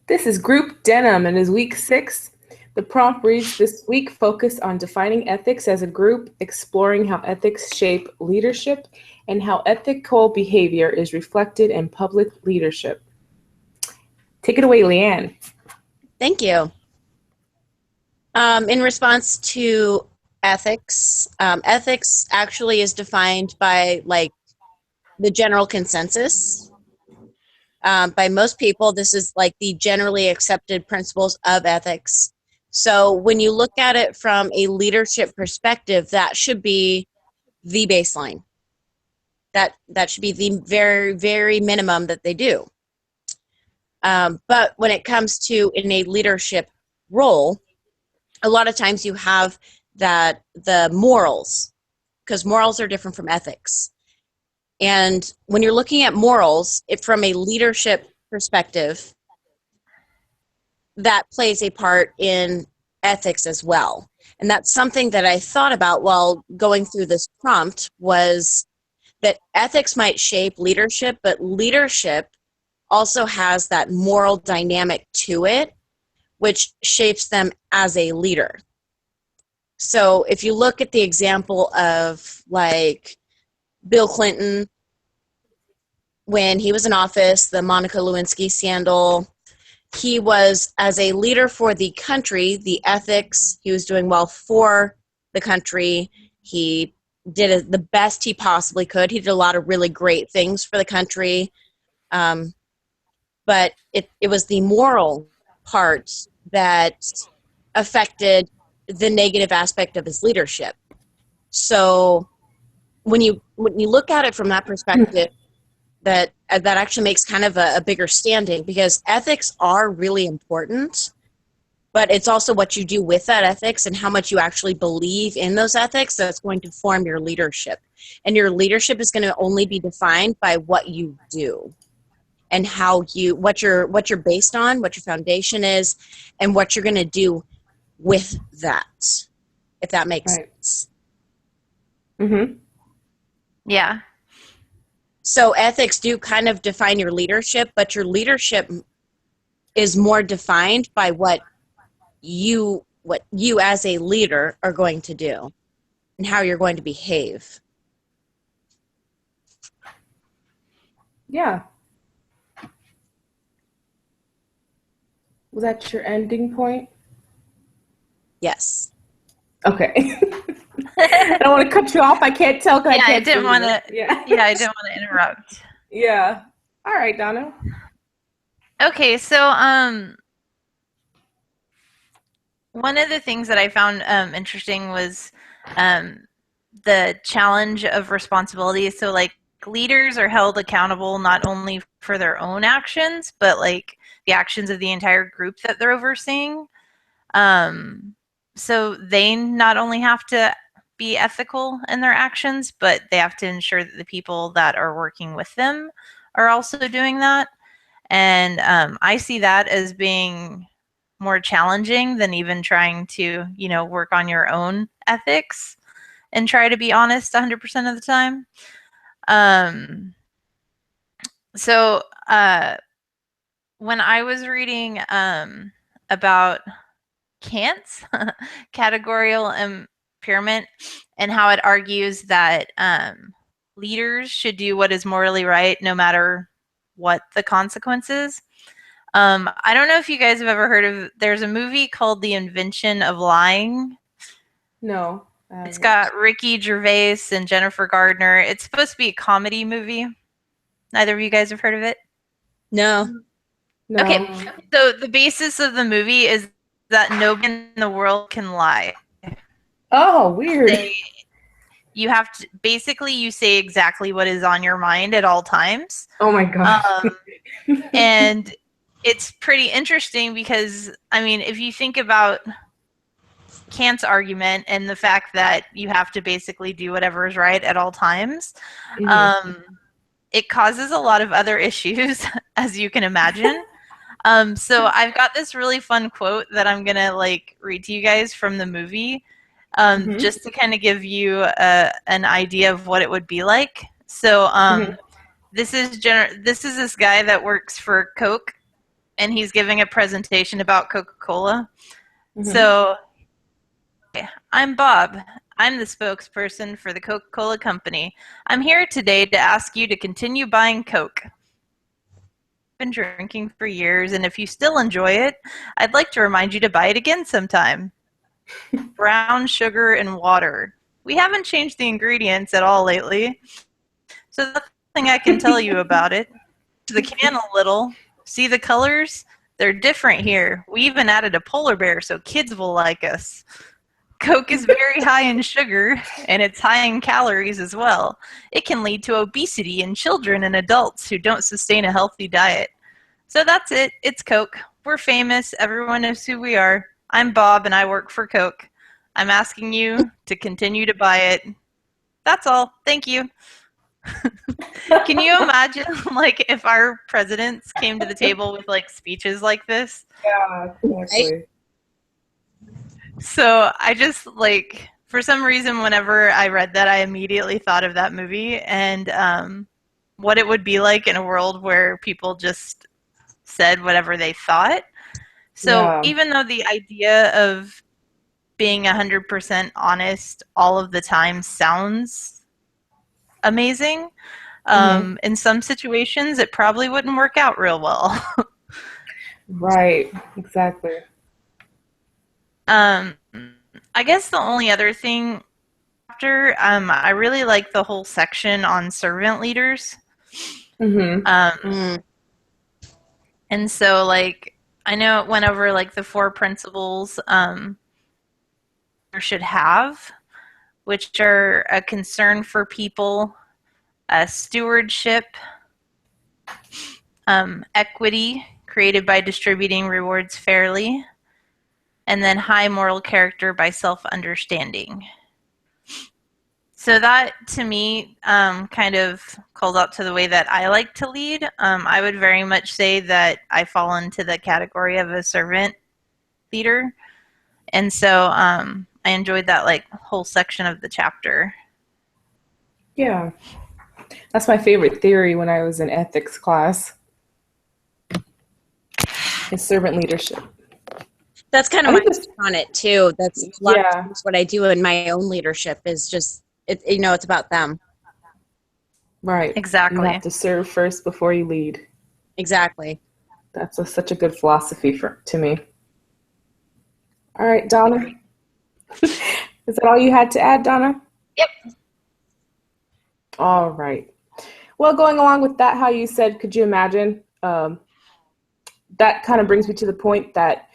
This is Group Denim and is week 6. The prompt reads, this week focused on defining ethics as a group, exploring how ethics shape leadership, and how ethical behavior is reflected in public leadership. Take it away, Leanne. Thank you. In response to ethics, ethics actually is defined by the general consensus. By most people, this is like the generally accepted principles of ethics. So when you look at it from a leadership perspective, that should be the baseline. That should be the very, very minimum that they do. But when it comes to in a leadership role, a lot of times you have that the morals, because morals are different from ethics. And when you're looking at morals, from a leadership perspective, that plays a part in ethics as well. And that's something that I thought about while going through this prompt, was that ethics might shape leadership, but leadership also has that moral dynamic to it, which shapes them as a leader. So if you look at the example of Bill Clinton, when he was in office, the Monica Lewinsky scandal, he was, as a leader for the country, the ethics, he was doing well for the country. He did the best he possibly could. He did a lot of really great things for the country. But it was the moral part that affected the negative aspect of his leadership. So when you look at it from that perspective, that actually makes kind of a bigger standing, because ethics are really important, but it's also what you do with that ethics and how much you actually believe in those ethics that's going to form your leadership. And your leadership is going to only be defined by what you do and what you're based on, what your foundation is, and what you're going to do with that, if that makes sense. Mm-hmm. Yeah. So ethics do kind of define your leadership, but your leadership is more defined by what you as a leader are going to do and how you're going to behave. Yeah. Was that your ending point? Yes. Okay. I don't want to cut you off. I can't tell. Yeah, I didn't want to. Yeah, I didn't want to interrupt. Yeah. All right, Donna. Okay, so one of the things that I found interesting was the challenge of responsibility. So, leaders are held accountable not only for their own actions, but the actions of the entire group that they're overseeing. So they not only have to be ethical in their actions, but they have to ensure that the people that are working with them are also doing that. And I see that as being more challenging than even trying to, work on your own ethics and try to be honest 100% of the time. So when I was reading about Kant's categorical impairment and how it argues that leaders should do what is morally right no matter what the consequences. I don't know if you guys have ever heard of, there's a movie called The Invention of Lying. No. It's got Ricky Gervais and Jennifer Gardner. It's supposed to be a comedy movie. Neither of you guys have heard of it? No. Okay, so the basis of the movie is that nobody in the world can lie. Oh, weird. You have to, basically, you say exactly what is on your mind at all times. Oh my gosh. And it's pretty interesting because, if you think about Kant's argument and the fact that you have to basically do whatever is right at all times, it causes a lot of other issues, as you can imagine. So I've got this really fun quote that I'm going to read to you guys from the movie, just to kind of give you an idea of what it would be like. So this is this guy that works for Coke, and he's giving a presentation about Coca-Cola. Mhm. So, I'm Bob. I'm the spokesperson for the Coca-Cola Company. I'm here today to ask you to continue buying Coke. I've been drinking for years, and if you still enjoy it, I'd like to remind you to buy it again sometime. Brown sugar and water. We haven't changed the ingredients at all lately, so there's nothing I can tell you about it. To the can a little. See the colors? They're different here. We even added a polar bear so kids will like us. Coke is very high in sugar, and it's high in calories as well. It can lead to obesity in children and adults who don't sustain a healthy diet. So that's it. It's Coke. We're famous. Everyone knows who we are. I'm Bob, and I work for Coke. I'm asking you to continue to buy it. That's all. Thank you. Can you imagine, like, if our presidents came to the table with, like, speeches like this? Yeah, exactly. So I just, like, for some reason, whenever I read that, I immediately thought of that movie and what it would be like in a world where people just said whatever they thought. So Yeah. even though the idea of being 100% honest all of the time sounds amazing, in some situations it probably wouldn't work out real well. Right. Exactly. I guess the only other thing after, I really like the whole section on servant leaders. Mm-hmm. And so, like, I know it went over, like, the 4 principles should have, which are a concern for people, stewardship, equity, created by distributing rewards fairly, and then high moral character by self-understanding. So that, to me, kind of calls out to the way that I like to lead. I would very much say that I fall into the category of a servant leader. And so I enjoyed that, like, whole section of the chapter. Yeah. That's my favorite theory when I was in ethics class. Is servant leadership. That's kind of my take on it too. That's a lot of times what I do in my own leadership is just it's about them. Right. Exactly. You have to serve first before you lead. Exactly. That's such a good philosophy to me. All right, Donna. Is that all you had to add, Donna? Yep. All right. Well, going along with that, how you said, could you imagine? That kind of brings me to the point that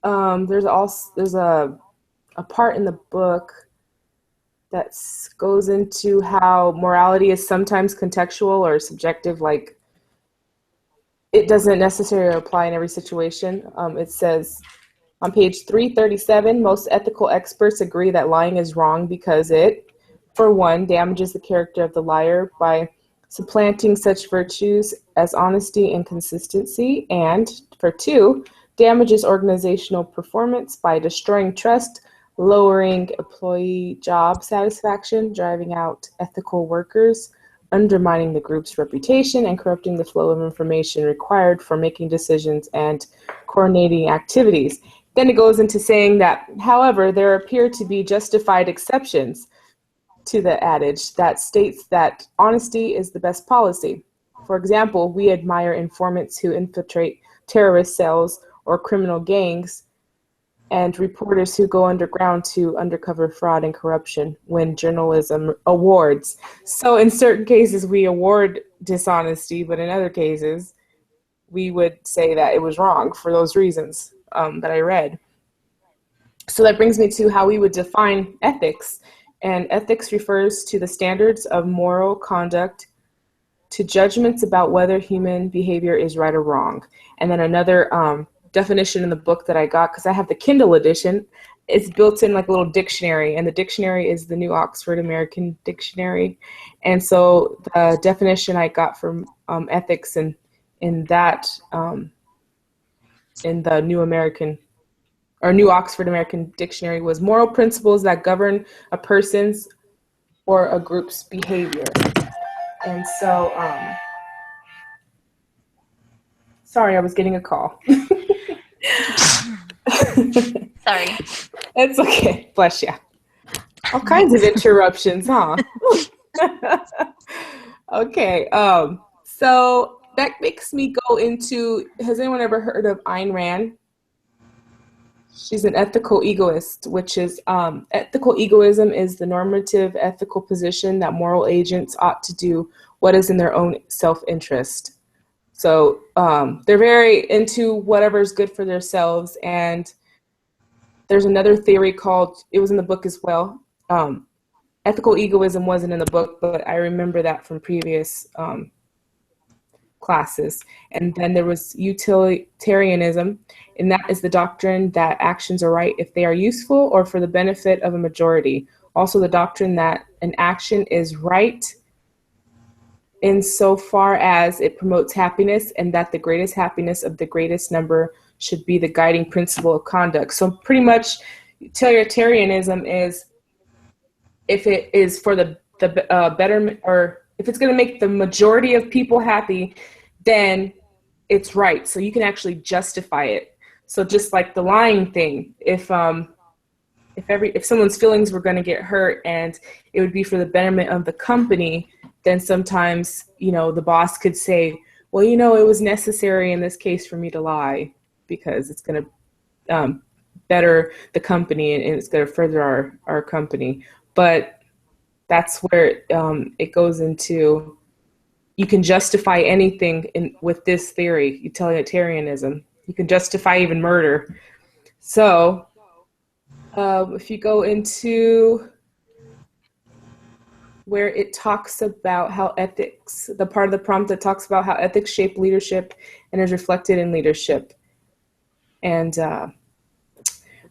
there's a part in the book that goes into how morality is sometimes contextual or subjective, like it doesn't necessarily apply in every situation. It says on page 337, most ethical experts agree that lying is wrong because it, for one, damages the character of the liar by supplanting such virtues as honesty and consistency, and for two, damages organizational performance by destroying trust, lowering employee job satisfaction, driving out ethical workers, undermining the group's reputation, and corrupting the flow of information required for making decisions and coordinating activities. Then it goes into saying that, however, there appear to be justified exceptions to the adage that states that honesty is the best policy. For example, we admire informants who infiltrate terrorist cells or criminal gangs, and reporters who go underground to undercover fraud and corruption win journalism awards. So in certain cases, we award dishonesty, but in other cases, we would say that it was wrong for those reasons that I read. So that brings me to how we would define ethics. And ethics refers to the standards of moral conduct, to judgments about whether human behavior is right or wrong. And then another definition in the book that I got, because I have the Kindle edition, it's built in like a little dictionary, and the dictionary is the New Oxford American Dictionary. And so the definition I got from ethics in that in the New Oxford American Dictionary was moral principles that govern a person's or a group's behavior. And so Sorry, I was getting a call. Sorry. It's okay. Bless you. All kinds of interruptions, huh? Okay. So that makes me go into, has anyone ever heard of Ayn Rand? She's an ethical egoist, which is ethical egoism is the normative ethical position that moral agents ought to do what is in their own self-interest. So they're very into whatever's good for themselves. And there's another theory called, it was in the book as well. Ethical egoism wasn't in the book, but I remember that from previous classes. And then there was utilitarianism, and that is the doctrine that actions are right if they are useful or for the benefit of a majority. Also the doctrine that an action is right insofar as it promotes happiness, and that the greatest happiness of the greatest number should be the guiding principle of conduct. So pretty much utilitarianism is if it is for the betterment, or if it's going to make the majority of people happy, then it's right. So you can actually justify it. So just like the lying thing, if someone's feelings were going to get hurt and it would be for the betterment of the company, then sometimes, the boss could say, well, it was necessary in this case for me to lie because it's going to better the company and it's going to further our company. But that's where it goes into, you can justify anything with this theory, utilitarianism. You can justify even murder. So if you go into where it talks about how ethics, the part of the prompt that talks about how ethics shape leadership and is reflected in leadership. And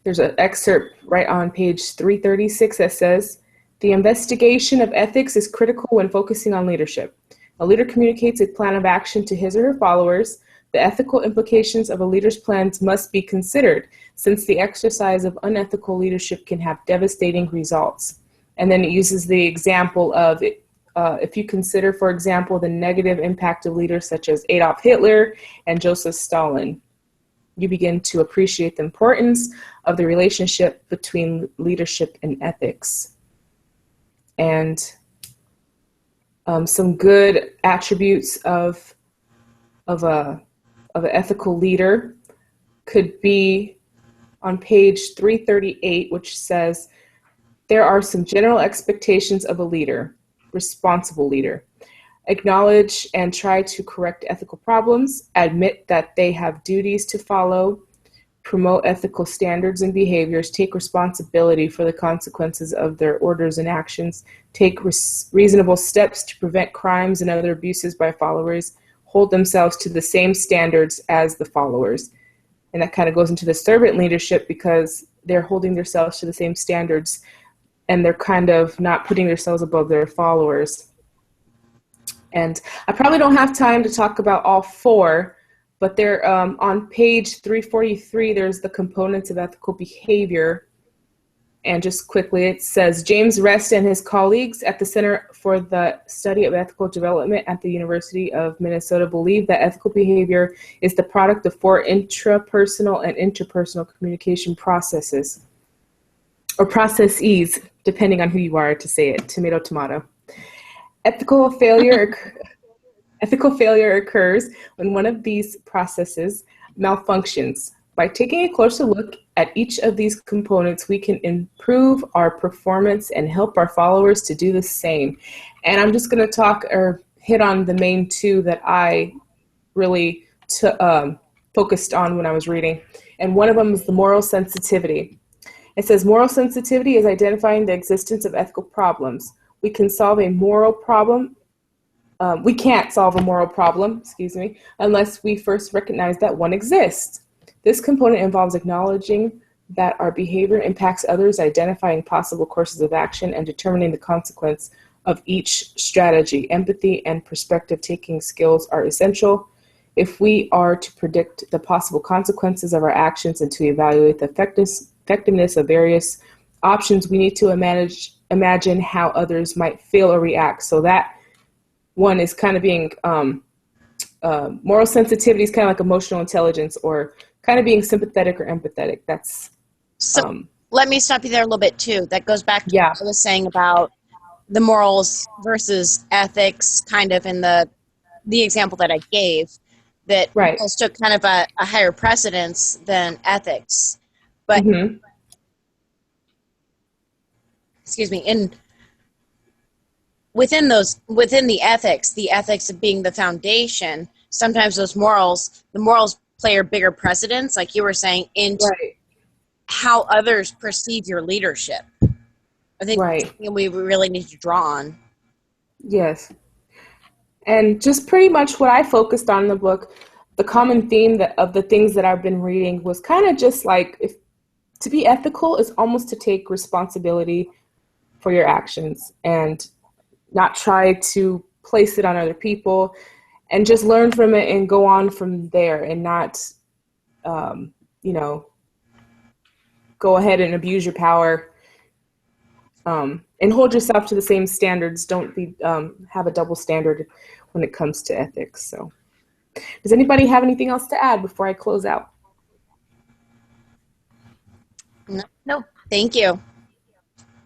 there's an excerpt right on page 336 that says, the investigation of ethics is critical when focusing on leadership. A leader communicates a plan of action to his or her followers. The ethical implications of a leader's plans must be considered, since the exercise of unethical leadership can have devastating results. And then it uses the example of, if you consider, for example, the negative impact of leaders such as Adolf Hitler and Joseph Stalin, you begin to appreciate the importance of the relationship between leadership and ethics. And some good attributes of an ethical leader could be on page 338, which says, there are some general expectations of a leader, responsible leader. Acknowledge and try to correct ethical problems, admit that they have duties to follow, promote ethical standards and behaviors, take responsibility for the consequences of their orders and actions, take reasonable steps to prevent crimes and other abuses by followers, hold themselves to the same standards as the followers. And that kind of goes into the servant leadership because they're holding themselves to the same standards and they're kind of not putting themselves above their followers. And I probably don't have time to talk about all four, but they're on page 343, there's the components of ethical behavior. And just quickly, it says, James Rest and his colleagues at the Center for the Study of Ethical Development at the University of Minnesota believe that ethical behavior is the product of four intrapersonal and interpersonal communication processes, or processes, depending on who you are to say it, tomato, tomato. Ethical failure occurs when one of these processes malfunctions. By taking a closer look at each of these components, we can improve our performance and help our followers to do the same. And I'm just going to talk or hit on the main two that I really focused on when I was reading. And one of them is the moral sensitivity. It says moral sensitivity is identifying the existence of ethical problems. We can solve a moral problem. We can't solve a moral problem, unless we first recognize that one exists. This component involves acknowledging that our behavior impacts others, identifying possible courses of action, and determining the consequence of each strategy. Empathy and perspective-taking skills are essential if we are to predict the possible consequences of our actions and to evaluate the effectiveness of various options. We need to imagine how others might feel or react. So that one is kind of being moral sensitivity is kind of like emotional intelligence, or kind of being sympathetic or empathetic. That's So let me stop you there a little bit too. That goes back to yeah. what I was saying about the morals versus ethics, kind of in the example that I gave, that Right. morals took kind of a higher precedence than ethics. But Mm-hmm. excuse me, within the ethics of being the foundation, sometimes the morals play a bigger precedence, like you were saying, into Right. how others perceive your leadership. I think that's Right. something we really need to draw on. Yes. And just pretty much what I focused on in the book, the common theme of the things that I've been reading was kind of just like, if to be ethical is almost to take responsibility for your actions and not try to place it on other people, and just learn from it and go on from there, and not, go ahead and abuse your power, and hold yourself to the same standards. Don't have a double standard when it comes to ethics. So, does anybody have anything else to add before I close out? No. Thank you.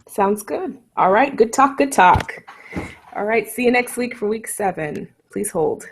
Sounds good. All right. Good talk. Good talk. All right. See you next week for week 7. Please hold.